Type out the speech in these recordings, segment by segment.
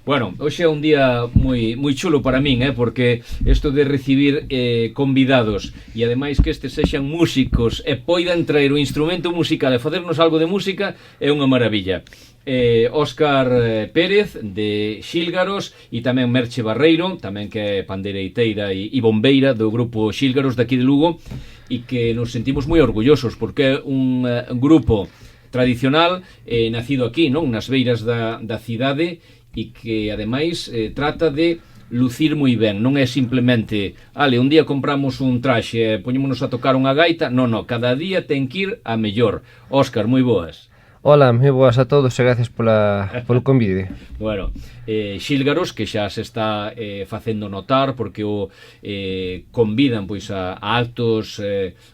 Bueno, hoxe é un día moi chulo para min, porque isto de recibir convidados e ademais que estes sexan músicos e poidan traer o instrumento musical e facernos algo de música é unha maravilla. Óscar Pérez de Xílgaros e tamén Merche Barreiro, tamén que é pandeireiteira e bombeira do grupo Xílgaros daqui de Lugo, e que nos sentimos moi orgullosos porque é un grupo tradicional nacido aquí, non, nas beiras da cidade, e que ademais trata de lucir moi ben, non é simplemente un día compramos un traxe e poñémonos a tocar unha gaita, non, cada día ten que ir a mellor. Óscar, moi boas. Hola, moi boas a todos e gracias polo convite. Bueno, Xílgaros, que xa se está facendo notar porque o convidan pois a actos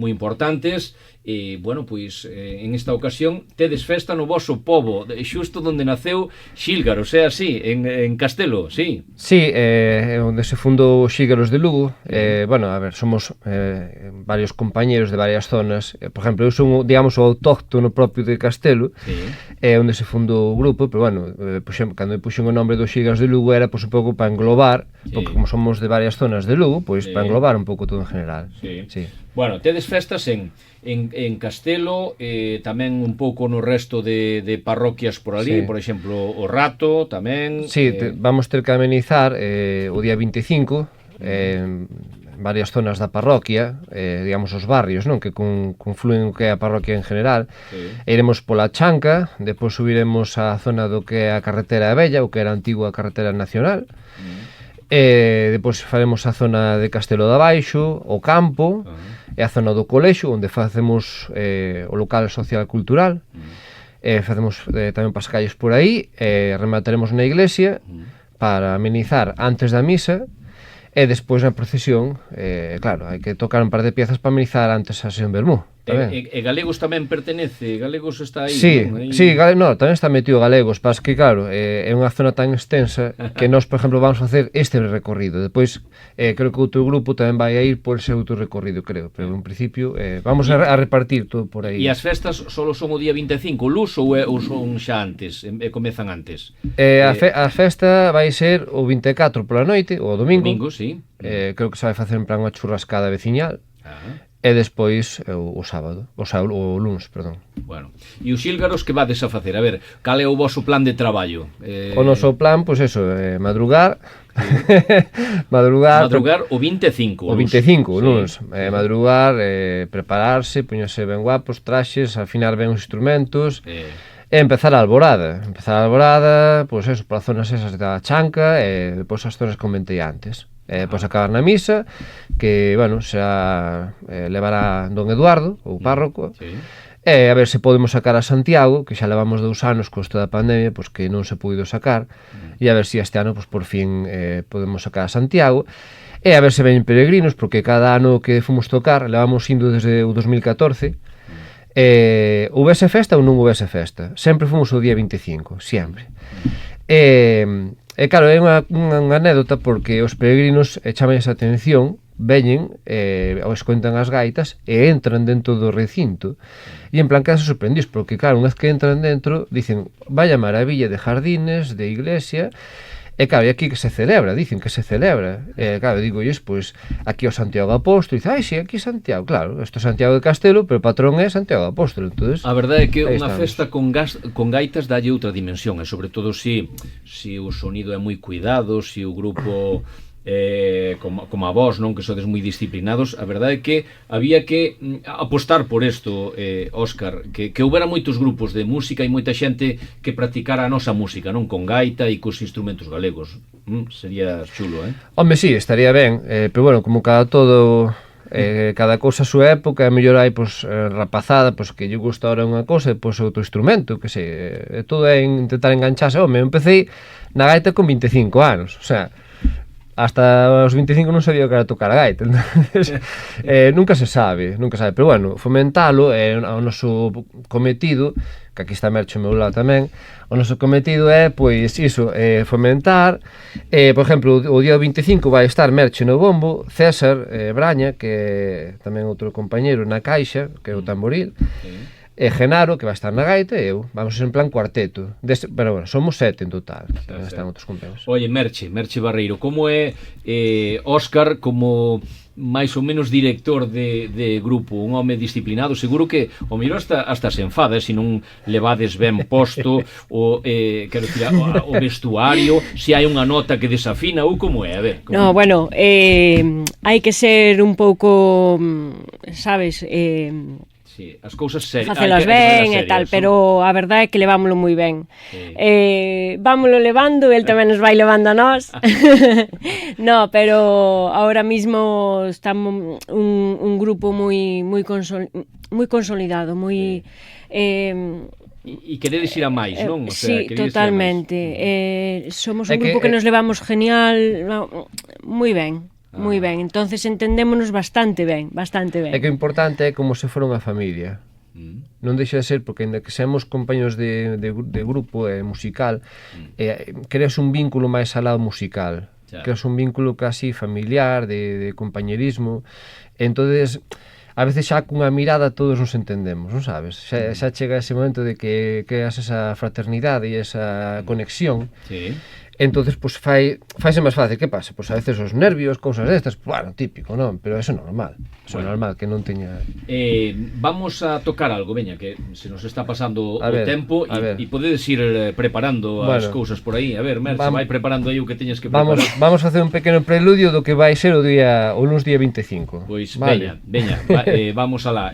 moi importantes. E, bueno, pois, en esta ocasión tedes festa no voso pobo, xusto onde naceu Xílgaros, é así, en Castelo, sí? Sí, onde se fundou Xílgaros de Lugo. Bueno, a ver, somos varios compañeros de varias zonas. Por exemplo, eu son, digamos, o autóctono propio de Castelo, onde se fundou o grupo, pero, bueno, cando me puxen o nome do Xílgaros de Lugo era, pois, un pouco para englobar, porque como somos de varias zonas de Lugo, pois, para englobar un pouco todo en general. Sí. Bueno, tedes festas en Castelo, tamén un pouco no resto de parroquias por ali, por exemplo, o Rato tamén. Sí, vamos ter que amenizar o día 25 en varias zonas da parroquia, digamos os barrios, non, que confluen o que é a parroquia en general. Iremos pola Chanca, depois subiremos a zona do que é a carretera Vella, o que era a antigua carretera nacional. Depois faremos a zona de Castelo de Abaixo, o campo, e a zona do colexo, onde facemos o local social cultural, facemos tamén pasacalles por aí, remataremos na iglesia para amenizar antes da misa, e despois na procesión, claro, hai que tocar un par de piezas para amenizar antes a sesión Bermú. E Galegos tamén pertenece, Galegos está aí, sí, non? Sí, tamén está metido Galegos, pas que claro, é unha zona tan extensa que nós, por exemplo, vamos facer este recorrido, depois creo que outro grupo tamén vai a ir por ese outro recorrido, creo, pero en principio vamos a repartir todo por aí. E as festas só son o día 25, luz ou son xa antes, comezan antes? A festa vai ser o 24 pola noite, o domingo. Domingo, sí. Creo que se vai facer en plan unha churrascada veciñal. E despois o sábado, o luns, perdón. Bueno, e os Xílgaros que vades a facer? A ver, cal é o voso plan de traballo? O noso plan, pois eso, madrugar, madrugar o 25. O 25, luns. Madrugar, prepararse, poñerse ben guapos, traxes, afinar ben os instrumentos, e empezar a alborada. Pois eso, polas zonas esas da Chanca, e depois as zonas que comentei antes. Pois acabar na misa, que, bueno, xa levará don Eduardo, o párroco, e a ver se podemos sacar a Santiago, que xa levamos 2 anos con isto da pandemia, pois que non se puido sacar, e a ver se este ano, pois por fin, podemos sacar a Santiago, e a ver se veñen peregrinos, porque cada ano que fomos tocar, levamos indo desde o 2014, houvese festa ou non houvese festa, sempre fomos o día 25, sempre. E claro, é unha anécdota porque os peregrinos chaman esa atención, veñen, escoitan as gaitas e entran dentro do recinto e en plan quedan sorprendidos porque claro, unha vez que entran dentro dicen, vaya maravilla de jardines, de iglesia, e claro, e aquí que se celebra, dicen que se celebra, e claro, digo, pois aquí o Santiago Apóstolo, e dice, sí, aquí Santiago, claro, isto é Santiago de Castelo, pero o patrón é Santiago Apóstolo, entonces a verdade é que unha festa con gaitas dalle outra dimensión, e sobre todo se o sonido é moi cuidado, se o grupo como a vos, non, que sodes moi disciplinados, a verdade é que había que apostar por isto, Óscar, que houbera moitos grupos de música e moita xente que practicara a nosa música, non, con gaita e cos instrumentos galegos. Sería chulo, Home, sí, estaría ben, pero bueno, como cada todo, cada cousa a súa época, a mellor hai, pois, rapazada, pois, que lle gusta ahora unha cousa e, pois, outro instrumento, que sei, todo é intentar engancharse. Home, eu empecé na gaita con 25 anos, o sea, hasta os 25 non sabía que era tocar a gaita, entonces, nunca se sabe, pero bueno, fomentalo é o noso cometido, que aquí está Mercho ao meu lado tamén, o noso cometido é, pois, iso, fomentar, por exemplo, o día 25 vai estar Mercho no bombo, César Braña, que é tamén outro compañeiro na caixa, que é o tamboril, e Genaro, que vai estar na gaita, e eu. Vamos en plan cuarteto. Pero bueno, somos 7 en total. Tamén están outros compañeros. Oye, Merche Barreiro, como é Óscar como máis ou menos director de grupo, un home disciplinado? Seguro que o mellor hasta se enfada se non levades ben posto quero dicir, o vestuario, se hai unha nota que desafina ou como é, a ver. No, bueno, hai que ser un pouco, sabes, sí, as cousas serias, facelas ben e tal, pero a verdade é que levámoslo moi ben. Sí. Vámoslo levando, el tamén nos vai levando a nós. No, pero ahora mismo estamos un grupo moi consolidado, moi E queredes ir a máis, non? O sea, sí, totalmente. Somos un grupo que nos levamos genial, moi ben. Moi ben, entonces entendémonos bastante ben. É que o importante é como se fora unha familia. Non deixa de ser, porque ainda que seamos compañeros de grupo musical, creas un vínculo máis alado musical, creas un vínculo casi familiar, de compañerismo. Entonces, a veces xa cunha mirada todos nos entendemos, non sabes? Xa chega ese momento de que creas esa fraternidade e esa conexión. Sí. Entonces, pues faise máis fácil. Que pasa? Pues a veces os nervios, cousas destas, bueno, típico, non? Pero eso é normal. Eso é normal, que non teña... Vamos a tocar algo, veña, que se nos está pasando o tempo e podedes ir preparando as cousas por aí. A ver, Merche, vai preparando aí o que teñes que preparar. Vamos a facer un pequeno preludio do que vai ser o luns día 25. Pois, veña, vamos alá.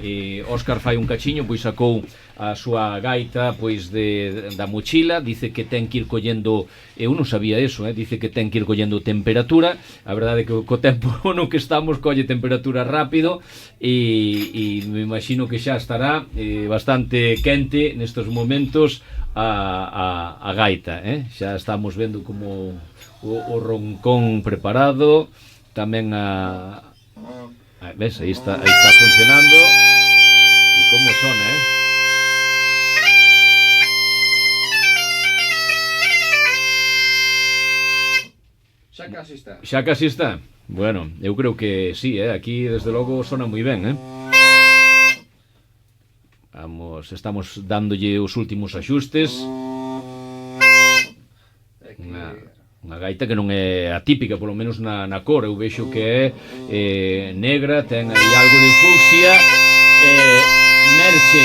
Óscar fai un cachiño, pois sacou a súa gaita pois da mochila, dice que ten que ir collendo, eu non sabía eso, dice que ten que ir collendo temperatura. A verdade é que co tempo no que estamos colle temperatura rápido e me imagino que xa estará bastante quente nestes momentos a gaita, xa estamos vendo como o roncón preparado, tamén ves, aí está funcionando e como sona, Xa casi está. Bueno, eu creo que sí, aquí desde logo sona moi ben, estamos dándolle os últimos axustes. Unha gaita que non é atípica, polo menos na cor. Eu vexo que é negra, ten aí algo de fucsia. Merche,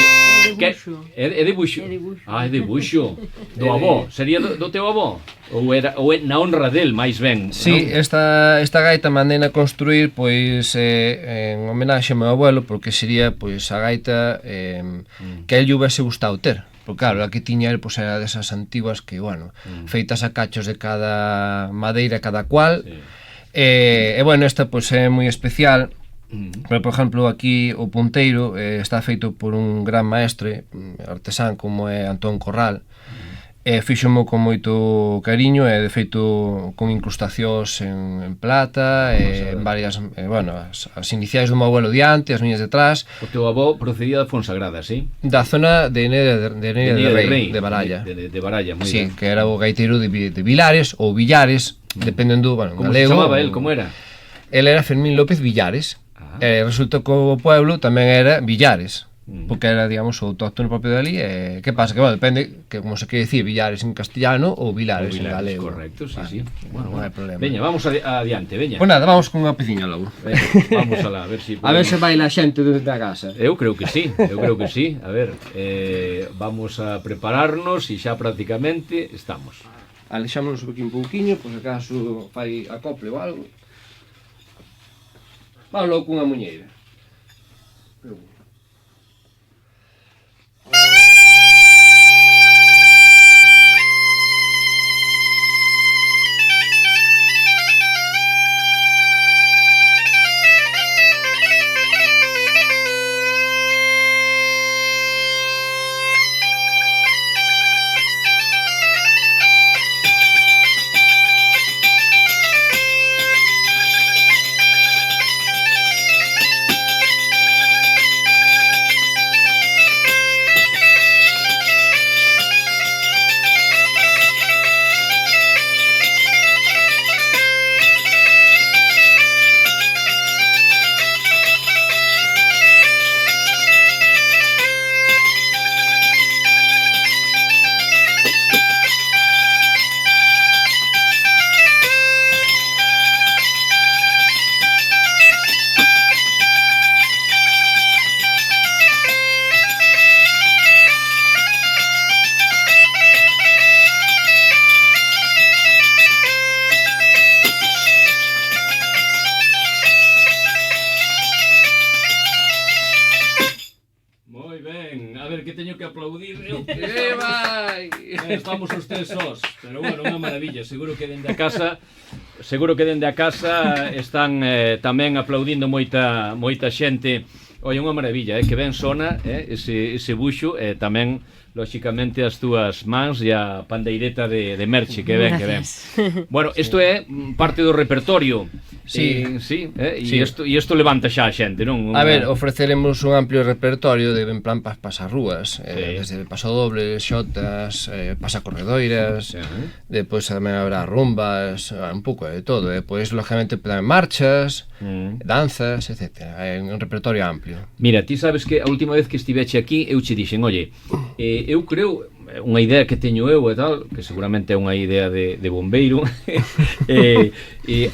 é de buxo. Ah, é de buxo. Do avó, sería do teu avó? Ou é na honra del, máis ben? Sí, esta gaita mandei a construir pois en homenaxe ao meu abuelo, porque sería pois a gaita que el lle houvese gustado ter. Porque claro, a que tiña el pois era desas antiguas que, bueno, feitas a cachos de cada madeira cada cual. E bueno, esta pois é moi especial. Pero, por exemplo, aquí o punteiro está feito por un gran maestre artesán como é Antón Corral. Fíxomo con moito cariño e de feito con incrustacións en plata en varias, bueno, as iniciais do meu abuelo diante, as miñas detrás. O teu avó procedía da Fonsagrada, sí? Da zona de Neira de Rei, de Baralla. De Baralla, moi ben. Sí, ben. que era o gaiteiro de Vilares ou Villares, dependendo, bueno, como galego. Como se chamaba el, como era? El era Fermín López Villares. Resulta que o pueblo tamén era Villares, porque era, digamos, o autóctono propio dali. Que pasa? Que, bueno, depende, que como se quere dicir Villares en castellano ou Vilares en galego. Correcto, sí. Bueno, non hai problema. Veña, vamos adiante, veña. Pois nada, vamos con unha peciña logo. Vamos alá, a ver se... A ver se baila a xente da casa. Eu creo que sí. A ver, vamos a prepararnos e xa prácticamente estamos. Alexámonos un pouquiño, por acaso fai acople ou algo. Vamos logo cunha muñeira. aplaudir. Estamos os tres sós, pero bueno, unha maravilla. Seguro que dende a casa están tamén aplaudindo moita xente. Oye, unha maravilla, que ben sona ese buxo, tamén lóxicamente as túas mans e a pandeireta de Merche, que ben, que ben. Bueno, isto é parte do repertorio. Sí, sí, e isto levanta xa a xente, non? A ver, ofreceremos un amplio repertorio de en plan pasarrúas, desde pasodobles, xotas, pasacorredoiras, depois tamén habrá rumbas, un pouco de todo, depois lógicamente marchas, danzas, etc. É un repertorio amplio. Mira, ti sabes que a última vez que estiveche aquí eu che dixen, oye, eu creo, unha idea que teño eu e tal, que seguramente é unha idea de bombeiro,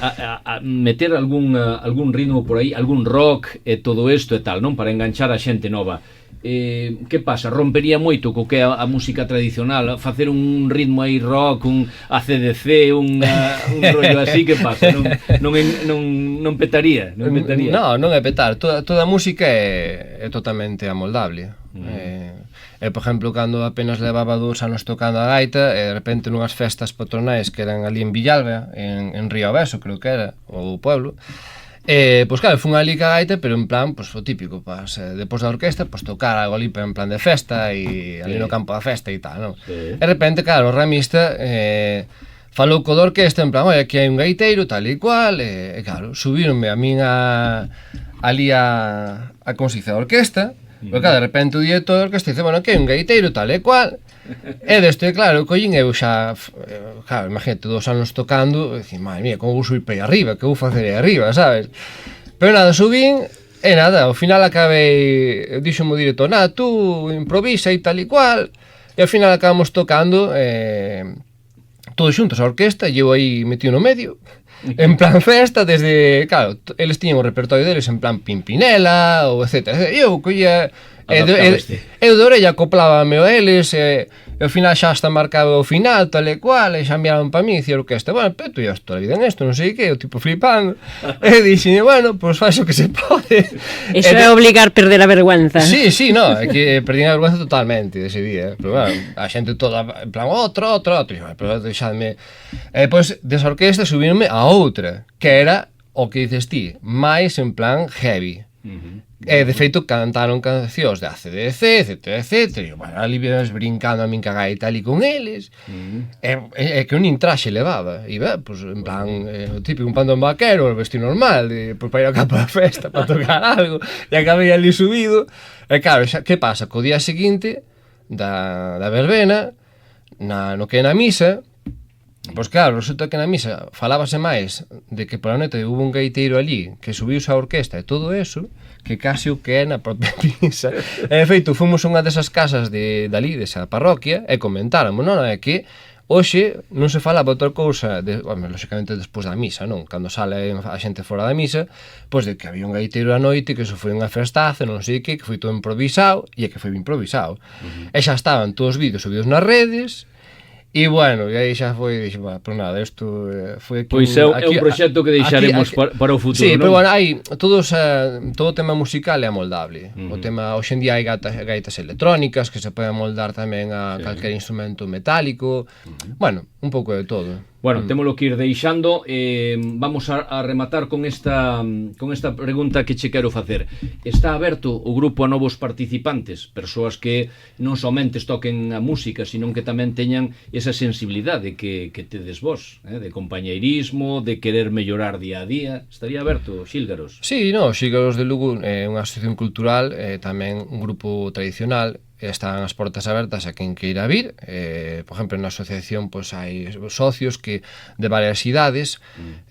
a meter algún ritmo por aí, algún rock e todo isto e tal, non? Para enganchar a xente nova. Que pasa? Rompería moito co que é a música tradicional, facer un ritmo aí rock, un ACDC, un rollo así, que pasa? Non petaría? Non petaría? Non é petar, toda a música é totalmente amoldable. Por exemplo, cando apenas levaba 2 anos tocando a gaita, e de repente nunhas festas patronais que eran ali en Villalba, en Río Abeso, creo que era, o pueblo, pois claro, fun ali ca gaita, pero en plan, pois o típico, depois da orquesta, pois tocar algo ali en plan de festa, e ali no campo da festa e tal, non? E de repente, claro, o ramista falou co da orquesta, en plan, oi, aquí hai un gaiteiro, tal e cual, e claro, subíronme a min ali a como se dice, a orquesta, porque claro, de repente o director da orquesta dice, bueno, aquí hai un gaiteiro, tal e cual, e desto, claro, collín eu xa, claro, imagínate, 2 anos tocando, e dicir, madre mía, como vou subir para aí arriba, que vou facer aí arriba, sabes? Pero nada, subín, e nada, ao final acabei, dixo o director, nada, tú improvisa e tal e cual, e ao final acabamos tocando, todos xuntos a orquesta, e eu aí metido no medio, en plan festa, desde, claro, eles tiñan o repertorio deles en plan Pimpinela, ou etc. E eu collía, eu de orella acoplábame a eles, e ao final xa está marcado o final, tal e cual, e xa enviaron para mí, e dicía a orquesta, bueno, pero tú ya estou a vida en esto, non sei que, o tipo flipando, e dixen, bueno, pois faz o que se pode. Eso é obligar perder a vergüenza. Sí, no, é que perdí a vergüenza totalmente dese día, pero bueno, a xente toda, en plan, outro, pero deixadme. E depois desa orquesta subíronme a outra, que era o que dices ti, máis en plan heavy. E de feito cantaron cancións de ACDC, etc. E bueno, ali vienes brincando a min ca gaita ali con eles. E que un nin traxe levaba. E pues, en plan, o típico, un pandón vaquero, vestido normal, pues, para ir ao campo da festa, para tocar algo. E acabei ali subido. E claro, que pasa? Co día seguinte da verbena, no que é na misa, pois claro, resulta que na misa falábase máis de que pola noite hubo un gaiteiro ali que subiuse a orquesta e todo eso, que case o que é na propia misa. E de feito, fomos a unha desas casas dali, desa parroquia, e comentáramos, non, é que hoxe non se falaba outra cousa, lóxicamente despois da misa, non? Cando sale a xente fora da misa, pois de que había un gaiteiro a noite, que eso foi unha festaza, non sei que foi todo improvisado, e que foi improvisado. E xa estaban todos os vídeos subidos nas redes. E bueno, e aí xa foi, dixo, pues nada, isto foi aquí. Pois é un proxecto que deixaremos para o futuro, sí, non? Pero bueno, hai todo o tema musical é amoldable. O tema, hoxe en día hai gaitas electrónicas que se poden moldar tamén a calquer instrumento metálico. Bueno, un pouco de todo. Bueno, témolo que ir deixando. Vamos a rematar con esta pregunta que che quero facer. Está aberto o grupo a novos participantes, persoas que non somente toquen a música, sino que tamén teñan esa sensibilidade que tedes vos, de compañeirismo, de querer mellorar día a día. Estaría aberto, Xílgaros? Sí, no, Xílgaros de Lugo é unha asociación cultural, tamén un grupo tradicional. Están as portas abertas a quen queira vir. Por exemplo, na asociación pois hai socios que de varias idades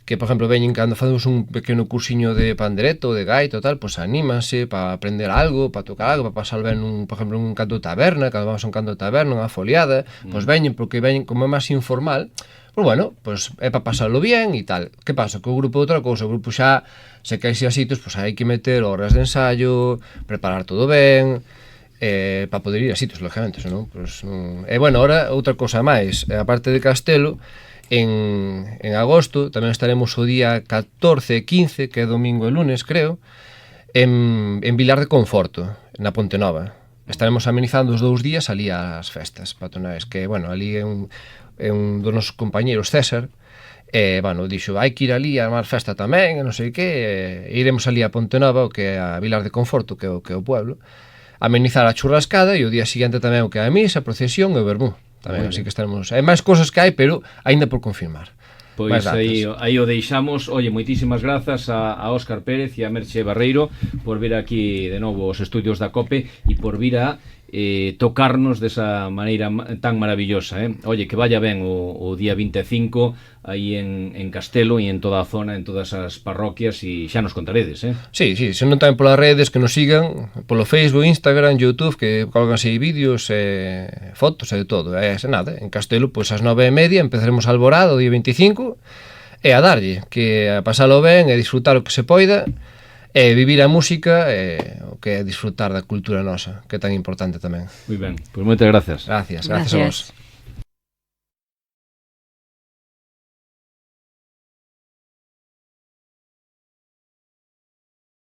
que, por exemplo, veñen cando facemos un pequeno cursiño de pandereto, de gaita, tal, pois anímanse para aprender algo, para tocar algo, para pasar ben, por exemplo, un canto de taberna, cando vamos a un canto de taberna, unha foliada, pois veñen, porque veñen como é máis informal. Pois bueno, pois é para pasarlo bien e tal. Que pasa? Que o grupo é outra cousa, o grupo xa, se queres ir a sitios, pois hai que meter horas de ensayo, preparar todo ben, para poder ir a sitios, lógicamente, non? Pues, e bueno, ahora outra cosa máis, a parte de Castelo, en agosto tamén estaremos o día 14 e 15, que é domingo e lunes, creo, en Vilar de Conforto, na Ponte Nova. Estaremos amenizando os 2 días ali as festas patronais, que, bueno, ali é un dos nosos compañeiros, César, bueno, dixo, hai que ir ali a armar festa tamén, e non sei que, iremos ali a Pontenova, o que é a Vilar de Conforto, que é o pueblo, amenizar a churrascada, e o día seguinte tamén o que é a misa, a procesión e o vermú. Tamén, así que estaremos... Hai máis cosas que hai, pero aínda por confirmar. Pois aí o deixamos. Oye, moitísimas grazas a Óscar Pérez e a Merche Barreiro por vir aquí de novo aos estudios da COPE e por vir a tocarnos desa maneira tan maravillosa. Oye, que vaya ben o día 25 aí en Castelo e en toda a zona, en todas as parroquias, e xa nos contaredes. Sí, se non tamén polas redes, que nos sigan polo Facebook, Instagram, YouTube, que colganse vídeos, fotos e de todo. Nada, en Castelo, pois ás 9:30 empezaremos a alborada o día 25 e a darlle, que a pasalo ben e disfrutar o que se poida, e vivir a música, o que é disfrutar da cultura nosa, que é tan importante tamén. Moi ben, pois moitas grazas. Gracias a vos.